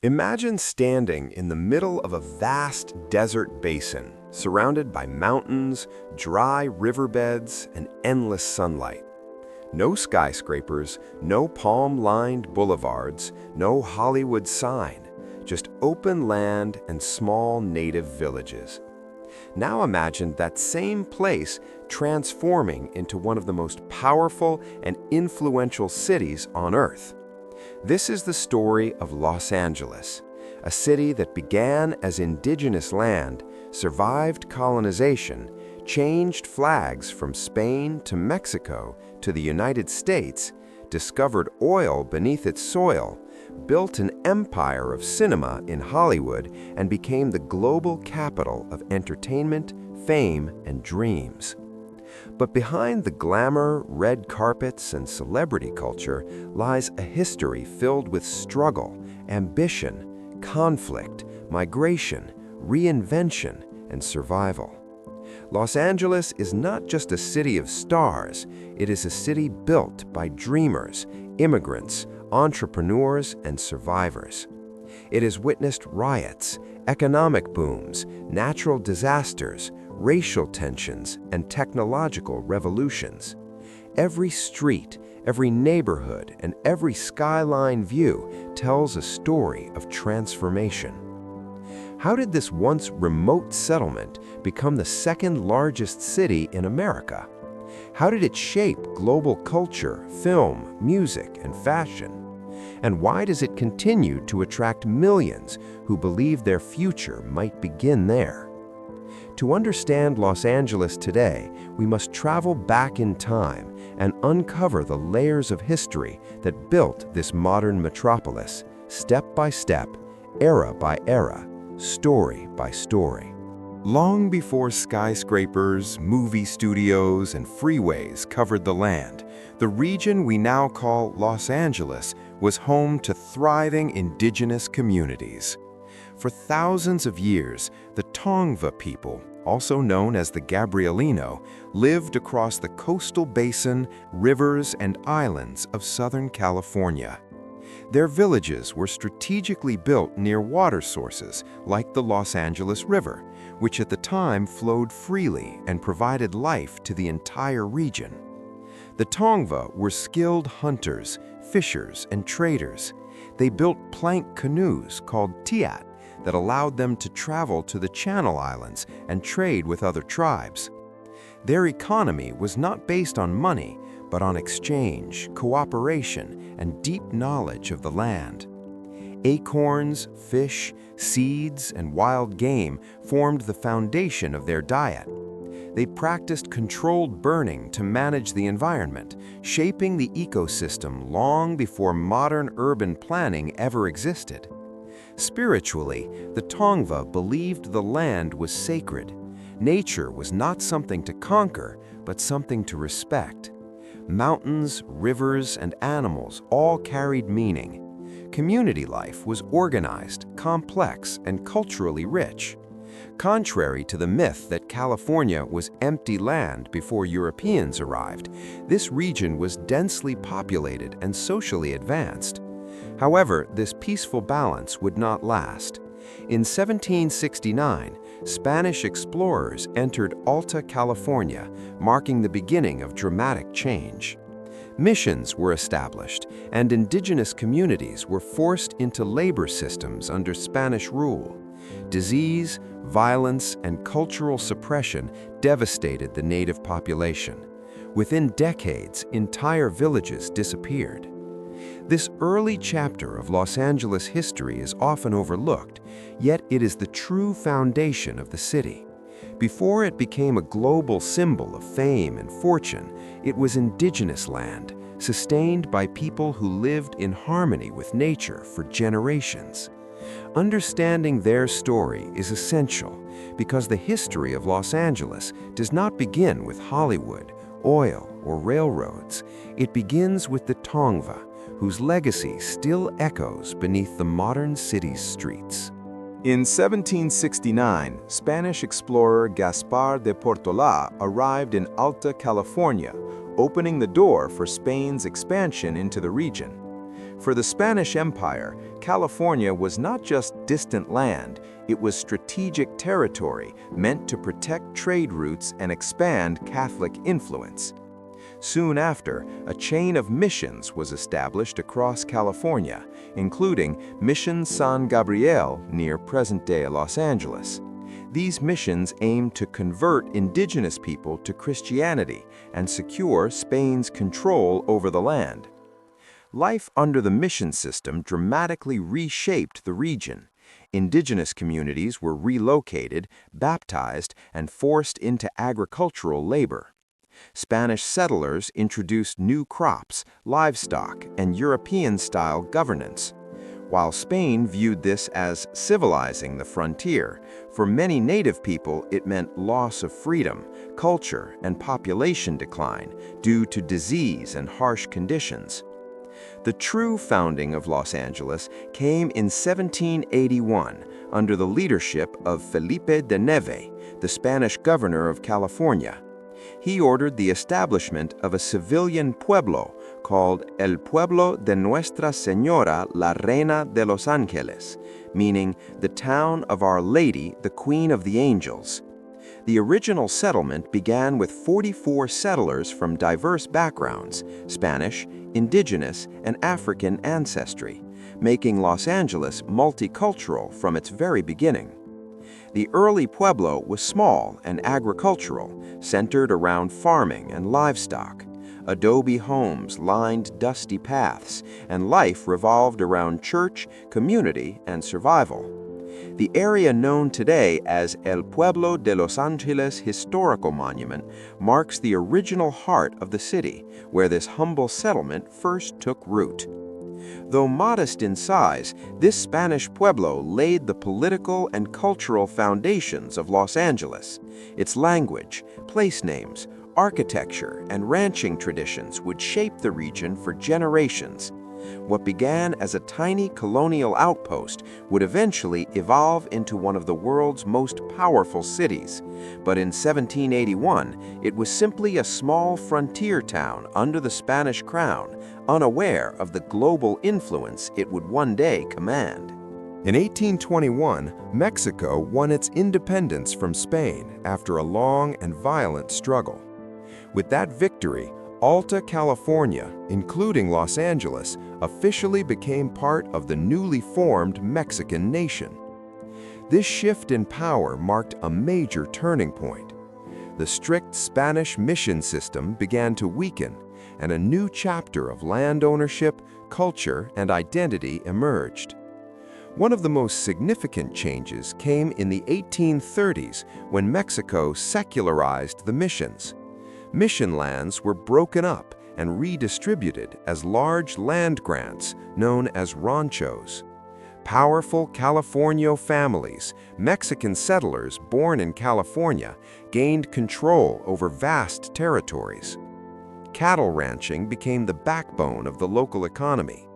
Imagine standing in the middle of a vast desert basin, surrounded by mountains, dry riverbeds, and endless sunlight. No skyscrapers, no palm-lined boulevards, no Hollywood sign, just open land and small native villages. Now imagine that same place transforming into one of the most powerful and influential cities on Earth. This is the story of Los Angeles, a city that began as indigenous land, survived colonization, changed flags from Spain to Mexico to the United States, discovered oil beneath its soil, built an empire of cinema in Hollywood, and became the global capital of entertainment, fame, and dreams. But behind the glamour, red carpets, and celebrity culture lies a history filled with struggle, ambition, conflict, migration, reinvention, and survival. Los Angeles is not just a city of stars, it is a city built by dreamers, immigrants, entrepreneurs, and survivors. It has witnessed riots, economic booms, natural disasters, racial tensions, and technological revolutions. Every street, every neighborhood, and every skyline view tells a story of transformation. How did this once remote settlement become the second largest city in America? How did it shape global culture, film, music, and fashion? And why does it continue to attract millions who believe their future might begin there? To understand Los Angeles today, we must travel back in time and uncover the layers of history that built this modern metropolis, step by step, era by era, story by story. Long before skyscrapers, movie studios, and freeways covered the land, the region we now call Los Angeles was home to thriving indigenous communities. For thousands of years, the Tongva people, also known as the Gabrielino, lived across the coastal basin, rivers, and islands of Southern California. Their villages were strategically built near water sources like the Los Angeles River, which at the time flowed freely and provided life to the entire region. The Tongva were skilled hunters, fishers, and traders. They built plank canoes called tiat that allowed them to travel to the Channel Islands and trade with other tribes. Their economy was not based on money, but on exchange, cooperation, and deep knowledge of the land. Acorns, fish, seeds, and wild game formed the foundation of their diet. They practiced controlled burning to manage the environment, shaping the ecosystem long before modern urban planning ever existed. Spiritually, the Tongva believed the land was sacred. Nature was not something to conquer, but something to respect. Mountains, rivers, and animals all carried meaning. Community life was organized, complex, and culturally rich. Contrary to the myth that California was empty land before Europeans arrived, this region was densely populated and socially advanced. However, this peaceful balance would not last. In 1769, Spanish explorers entered Alta California, marking the beginning of dramatic change. Missions were established, and indigenous communities were forced into labor systems under Spanish rule. Disease, violence, and cultural suppression devastated the native population. Within decades, entire villages disappeared. This early chapter of Los Angeles history is often overlooked, yet it is the true foundation of the city. Before it became a global symbol of fame and fortune, it was indigenous land, sustained by people who lived in harmony with nature for generations. Understanding their story is essential because the history of Los Angeles does not begin with Hollywood, oil, or railroads. It begins with the Tongva, whose legacy still echoes beneath the modern city's streets. In 1769, Spanish explorer Gaspar de Portola arrived in Alta California, opening the door for Spain's expansion into the region. For the Spanish Empire, California was not just distant land, it was strategic territory meant to protect trade routes and expand Catholic influence. Soon after, a chain of missions was established across California, including Mission San Gabriel near present-day Los Angeles. These missions aimed to convert indigenous people to Christianity and secure Spain's control over the land. Life under the mission system dramatically reshaped the region. Indigenous communities were relocated, baptized, and forced into agricultural labor. Spanish settlers introduced new crops, livestock, and European-style governance. While Spain viewed this as civilizing the frontier, for many native people it meant loss of freedom, culture, and population decline due to disease and harsh conditions. The true founding of Los Angeles came in 1781 under the leadership of Felipe de Neve, the Spanish governor of California. He ordered the establishment of a civilian pueblo called El Pueblo de Nuestra Señora la Reina de los Ángeles, meaning the town of Our Lady, the Queen of the Angels. The original settlement began with 44 settlers from diverse backgrounds, Spanish, Indigenous, and African ancestry, making Los Angeles multicultural from its very beginning. The early pueblo was small and agricultural, centered around farming and livestock. Adobe homes lined dusty paths, and life revolved around church, community, and survival. The area known today as El Pueblo de Los Angeles Historical Monument marks the original heart of the city, where this humble settlement first took root. Though modest in size, this Spanish pueblo laid the political and cultural foundations of Los Angeles. Its language, place names, architecture, and ranching traditions would shape the region for generations. What began as a tiny colonial outpost would eventually evolve into one of the world's most powerful cities. But in 1781, it was simply a small frontier town under the Spanish crown, unaware of the global influence it would one day command. In 1821, Mexico won its independence from Spain after a long and violent struggle. With that victory, Alta California, including Los Angeles, officially became part of the newly formed Mexican nation. This shift in power marked a major turning point. The strict Spanish mission system began to weaken, and a new chapter of land ownership, culture, and identity emerged. One of the most significant changes came in the 1830s when Mexico secularized the missions. Mission lands were broken up and redistributed as large land grants known as ranchos. Powerful Californio families, Mexican settlers born in California, gained control over vast territories. Cattle ranching became the backbone of the local economy.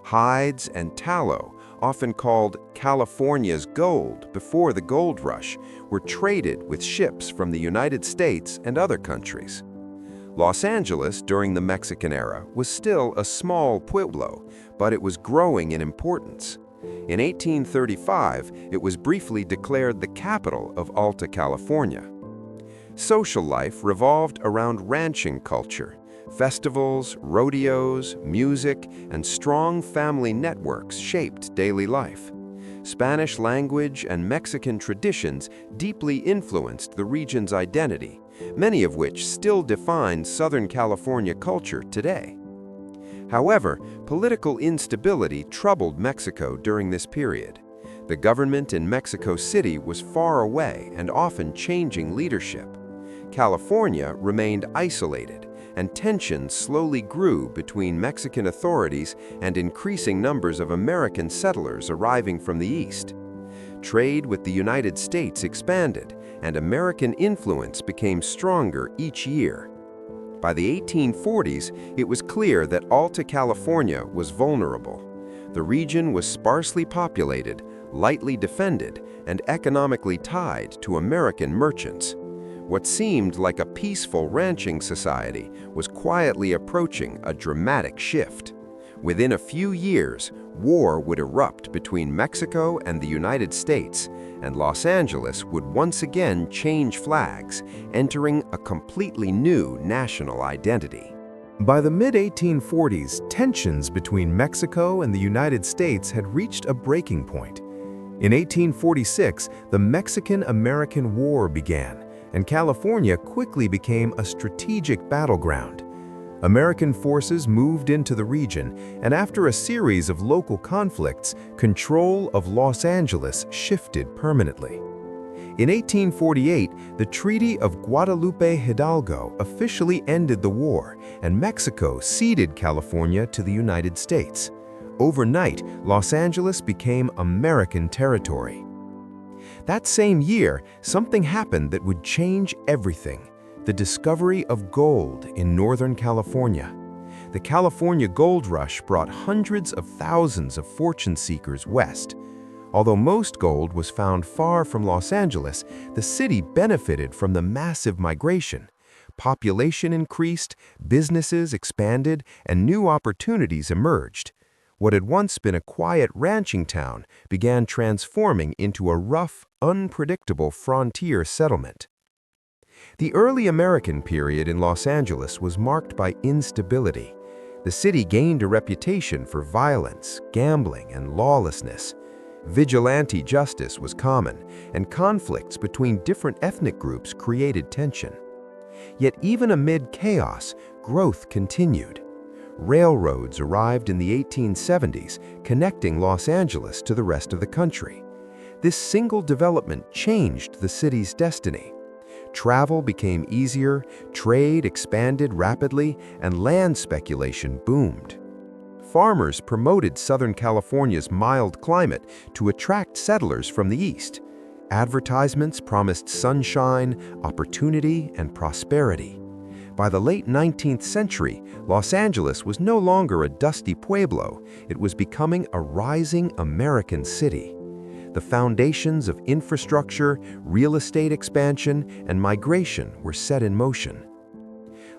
Hides and tallow, often called California's gold before the gold rush, were traded with ships from the United States and other countries. Los Angeles during the Mexican era was still a small pueblo, but it was growing in importance. In 1835, it was briefly declared the capital of Alta California. Social life revolved around ranching culture. Festivals, rodeos, music, and strong family networks shaped daily life. Spanish language and Mexican traditions deeply influenced the region's identity, many of which still define Southern California culture today. However, political instability troubled Mexico during this period. The government in Mexico City was far away and often changing leadership. California remained isolated, and tensions slowly grew between Mexican authorities and increasing numbers of American settlers arriving from the east. Trade with the United States expanded, and American influence became stronger each year. By the 1840s, it was clear that Alta California was vulnerable. The region was sparsely populated, lightly defended, and economically tied to American merchants. What seemed like a peaceful ranching society was quietly approaching a dramatic shift. Within a few years, war would erupt between Mexico and the United States, and Los Angeles would once again change flags, entering a completely new national identity. By the mid-1840s, tensions between Mexico and the United States had reached a breaking point. In 1846, the Mexican-American War began, and California quickly became a strategic battleground. American forces moved into the region, and after a series of local conflicts, control of Los Angeles shifted permanently. In 1848, the Treaty of Guadalupe Hidalgo officially ended the war, and Mexico ceded California to the United States. Overnight, Los Angeles became American territory. That same year, something happened that would change everything: the discovery of gold in Northern California. The California gold rush brought hundreds of thousands of fortune seekers west. Although most gold was found far from Los Angeles, the city benefited from the massive migration. Population increased, businesses expanded, and new opportunities emerged. What had once been a quiet ranching town began transforming into a rough, unpredictable frontier settlement. The early American period in Los Angeles was marked by instability. The city gained a reputation for violence, gambling, and lawlessness. Vigilante justice was common, and conflicts between different ethnic groups created tension. Yet even amid chaos, growth continued. Railroads arrived in the 1870s, connecting Los Angeles to the rest of the country. This single development changed the city's destiny. Travel became easier, trade expanded rapidly, and land speculation boomed. Farmers promoted Southern California's mild climate to attract settlers from the east. Advertisements promised sunshine, opportunity, and prosperity. By the late 19th century, Los Angeles was no longer a dusty pueblo. It was becoming a rising American city. The foundations of infrastructure, real estate expansion, and migration were set in motion.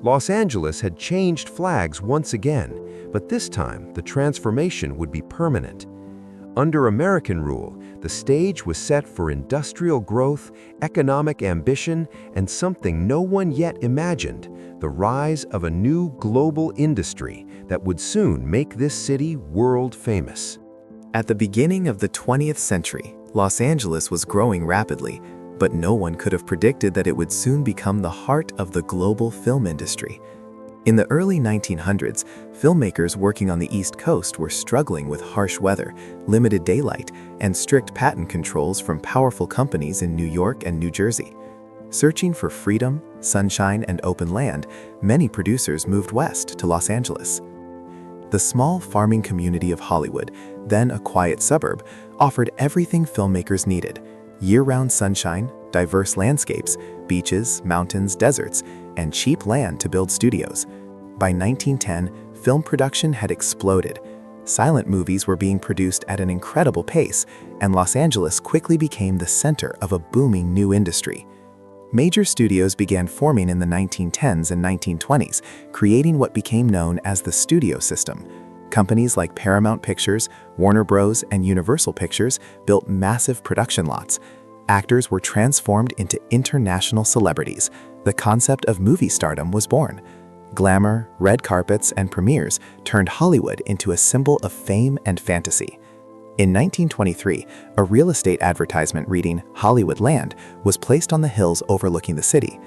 Los Angeles had changed flags once again, but this time the transformation would be permanent. Under American rule, the stage was set for industrial growth, economic ambition, and something no one yet imagined: the rise of a new global industry that would soon make this city world famous. At the beginning of the 20th century, Los Angeles was growing rapidly, but no one could have predicted that it would soon become the heart of the global film industry. In the early 1900s, filmmakers working on the East Coast were struggling with harsh weather, limited daylight, and strict patent controls from powerful companies in New York and New Jersey. Searching for freedom, sunshine, and open land, many producers moved west to Los Angeles. The small farming community of Hollywood, then a quiet suburb, offered everything filmmakers needed: year-round sunshine, diverse landscapes, beaches, mountains, deserts, and cheap land to build studios. By 1910, film production had exploded. Silent movies were being produced at an incredible pace, and Los Angeles quickly became the center of a booming new industry. Major studios began forming in the 1910s and 1920s, creating what became known as the studio system. Companies like Paramount Pictures, Warner Bros., and Universal Pictures built massive production lots. Actors were transformed into international celebrities. The concept of movie stardom was born. Glamour, red carpets, and premieres turned Hollywood into a symbol of fame and fantasy. In 1923, a real estate advertisement reading "Hollywood Land" was placed on the hills overlooking the city.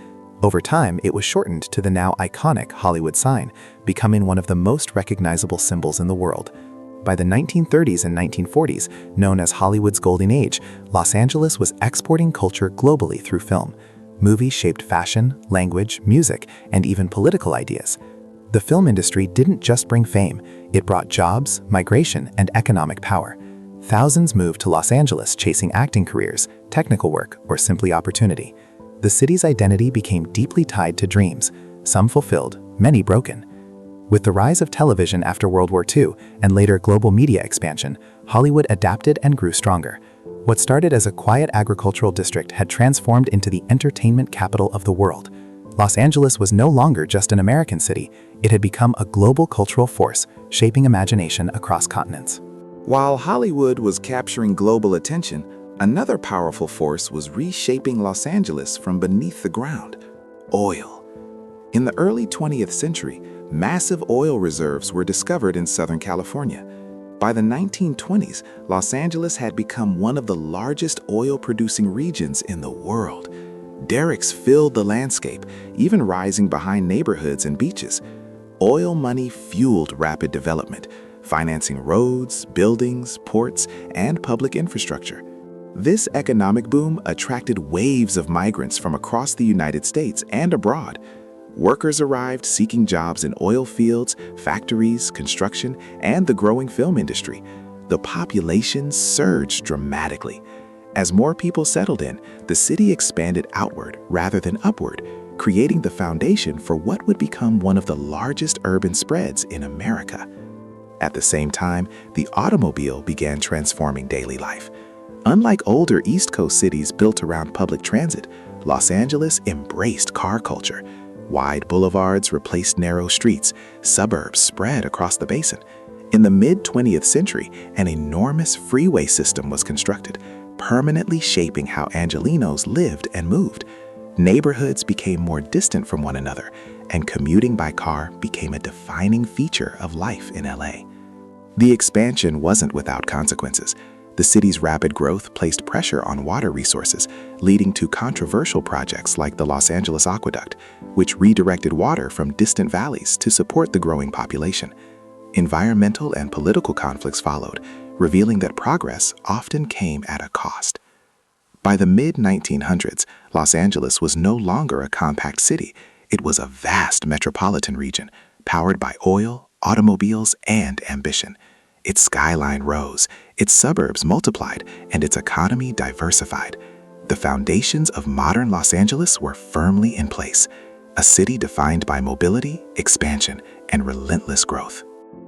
Over time, it was shortened to the now iconic Hollywood sign, becoming one of the most recognizable symbols in the world. By the 1930s and 1940s, known as Hollywood's Golden Age, Los Angeles was exporting culture globally through film. Movies shaped fashion, language, music, and even political ideas. The film industry didn't just bring fame, it brought jobs, migration, and economic power. Thousands moved to Los Angeles chasing acting careers, technical work, or simply opportunity. The city's identity became deeply tied to dreams, some fulfilled, many broken. With the rise of television after World War II and later global media expansion, Hollywood adapted and grew stronger. What started as a quiet agricultural district had transformed into the entertainment capital of the world. Los Angeles was no longer just an American city, it had become a global cultural force, shaping imagination across continents. While Hollywood was capturing global attention, another powerful force was reshaping Los Angeles from beneath the ground: oil. In the early 20th century, massive oil reserves were discovered in Southern California. By the 1920s, Los Angeles had become one of the largest oil-producing regions in the world. Derricks filled the landscape, even rising behind neighborhoods and beaches. Oil money fueled rapid development, financing roads, buildings, ports, and public infrastructure. This economic boom attracted waves of migrants from across the United States and abroad. Workers arrived seeking jobs in oil fields, factories, construction, and the growing film industry. The population surged dramatically. As more people settled in, the city expanded outward rather than upward, creating the foundation for what would become one of the largest urban spreads in America. At the same time, the automobile began transforming daily life. Unlike older East Coast cities built around public transit, Los Angeles embraced car culture. Wide boulevards replaced narrow streets, suburbs spread across the basin. In the mid-20th century, an enormous freeway system was constructed, permanently shaping how Angelenos lived and moved. Neighborhoods became more distant from one another, and commuting by car became a defining feature of life in LA. The expansion wasn't without consequences. The city's rapid growth placed pressure on water resources, leading to controversial projects like the Los Angeles Aqueduct, which redirected water from distant valleys to support the growing population. Environmental and political conflicts followed, revealing that progress often came at a cost. By the mid-1900s, Los Angeles was no longer a compact city. It was a vast metropolitan region, powered by oil, automobiles, and ambition. Its skyline rose, its suburbs multiplied, and its economy diversified. The foundations of modern Los Angeles were firmly in place, a city defined by mobility, expansion, and relentless growth.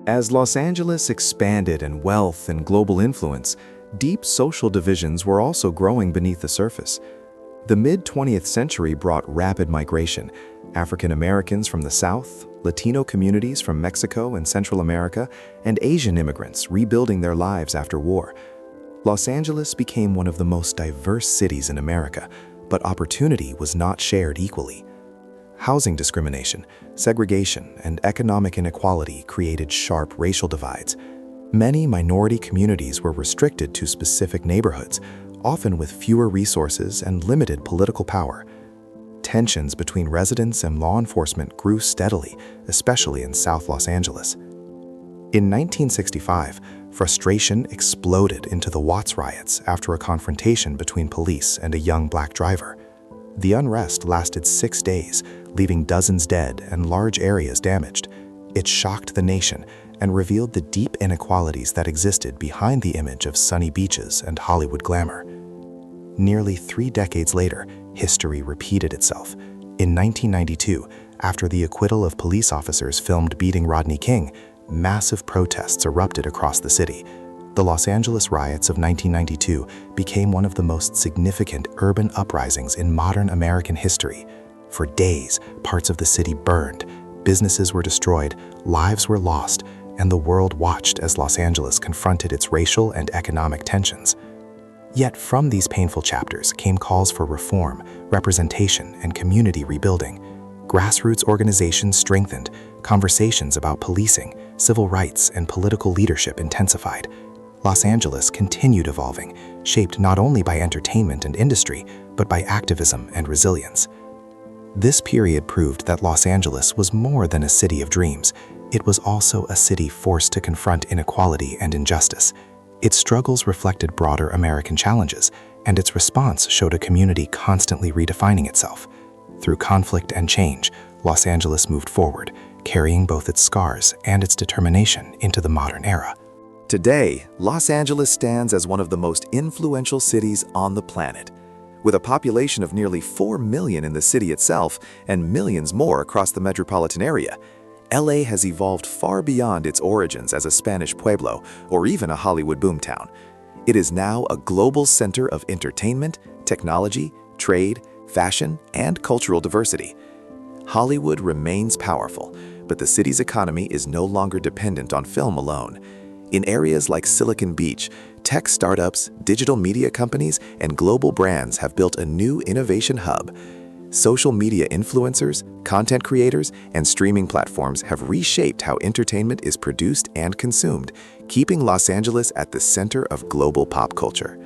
As Los Angeles expanded in wealth and global influence, deep social divisions were also growing beneath the surface. The mid-20th century brought rapid migration. African Americans from the South, Latino communities from Mexico and Central America, and Asian immigrants rebuilding their lives after war. Los Angeles became one of the most diverse cities in America, but opportunity was not shared equally. Housing discrimination, segregation, and economic inequality created sharp racial divides. Many minority communities were restricted to specific neighborhoods, often with fewer resources and limited political power. Tensions between residents and law enforcement grew steadily, especially in South Los Angeles. In 1965, frustration exploded into the Watts Riots after a confrontation between police and a young black driver. The unrest lasted 6 days, leaving dozens dead and large areas damaged. It shocked the nation and revealed the deep inequalities that existed behind the image of sunny beaches and Hollywood glamour. Nearly 3 decades later, history repeated itself. In 1992, after the acquittal of police officers filmed beating Rodney King, massive protests erupted across the city. The Los Angeles riots of 1992 became one of the most significant urban uprisings in modern American history. For days, parts of the city burned, businesses were destroyed, lives were lost, and the world watched as Los Angeles confronted its racial and economic tensions. Yet from these painful chapters came calls for reform, representation, and community rebuilding. Grassroots organizations strengthened, conversations about policing, civil rights, and political leadership intensified. Los Angeles continued evolving, shaped not only by entertainment and industry, but by activism and resilience. This period proved that Los Angeles was more than a city of dreams. It was also a city forced to confront inequality and injustice. Its struggles reflected broader American challenges, and its response showed a community constantly redefining itself. Through conflict and change, Los Angeles moved forward, carrying both its scars and its determination into the modern era. Today, Los Angeles stands as one of the most influential cities on the planet. With a population of nearly 4 million in the city itself and millions more across the metropolitan area, LA has evolved far beyond its origins as a Spanish pueblo or even a Hollywood boomtown. It is now a global center of entertainment, technology, trade, fashion, and cultural diversity. Hollywood remains powerful, but the city's economy is no longer dependent on film alone. In areas like Silicon Beach, tech startups, digital media companies, and global brands have built a new innovation hub. Social media influencers, content creators, and streaming platforms have reshaped how entertainment is produced and consumed, keeping Los Angeles at the center of global pop culture.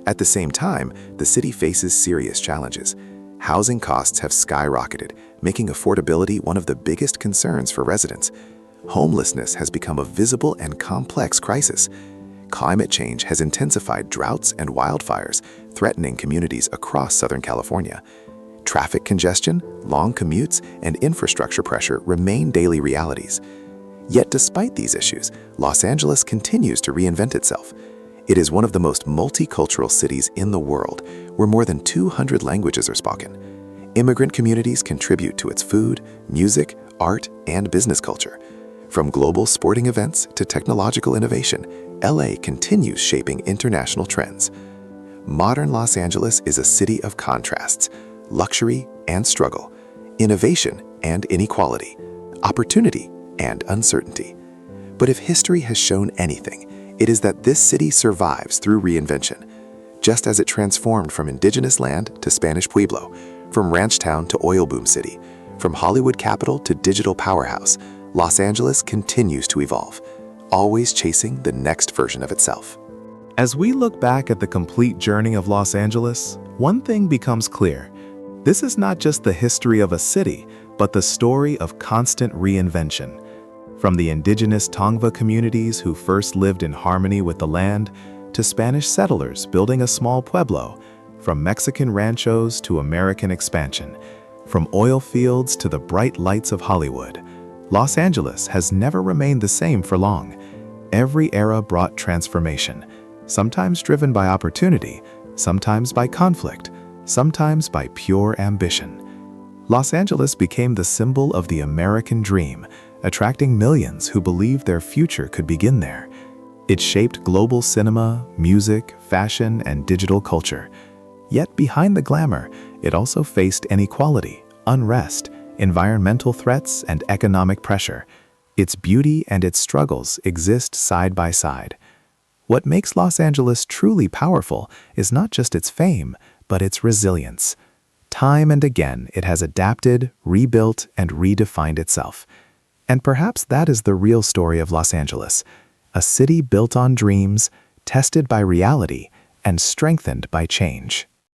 At the same time, the city faces serious challenges. Housing costs have skyrocketed, making affordability one of the biggest concerns for residents. Homelessness has become a visible and complex crisis. Climate change has intensified droughts and wildfires, threatening communities across Southern California. Traffic congestion, long commutes, and infrastructure pressure remain daily realities. Yet despite these issues, Los Angeles continues to reinvent itself. It is one of the most multicultural cities in the world, where more than 200 languages are spoken. Immigrant communities contribute to its food, music, art, and business culture. From global sporting events to technological innovation, LA continues shaping international trends. Modern Los Angeles is a city of contrasts, luxury and struggle, innovation and inequality, opportunity and uncertainty. But if history has shown anything, it is that this city survives through reinvention. Just as it transformed from indigenous land to Spanish pueblo, from ranch town to oil boom city, from Hollywood capital to digital powerhouse, Los Angeles continues to evolve, always chasing the next version of itself. As we look back at the complete journey of Los Angeles, one thing becomes clear. This is not just the history of a city, but the story of constant reinvention. From the indigenous Tongva communities who first lived in harmony with the land, to Spanish settlers building a small pueblo, from Mexican ranchos to American expansion, from oil fields to the bright lights of Hollywood, Los Angeles has never remained the same for long. Every era brought transformation, sometimes driven by opportunity, sometimes by conflict, sometimes by pure ambition. Los Angeles became the symbol of the American dream, attracting millions who believed their future could begin there. It shaped global cinema, music, fashion, and digital culture. Yet behind the glamour, it also faced inequality, unrest, environmental threats, and economic pressure. Its beauty and its struggles exist side by side. What makes Los Angeles truly powerful is not just its fame, but its resilience. Time and again, it has adapted, rebuilt, and redefined itself. And perhaps that is the real story of Los Angeles, a city built on dreams, tested by reality, and strengthened by change.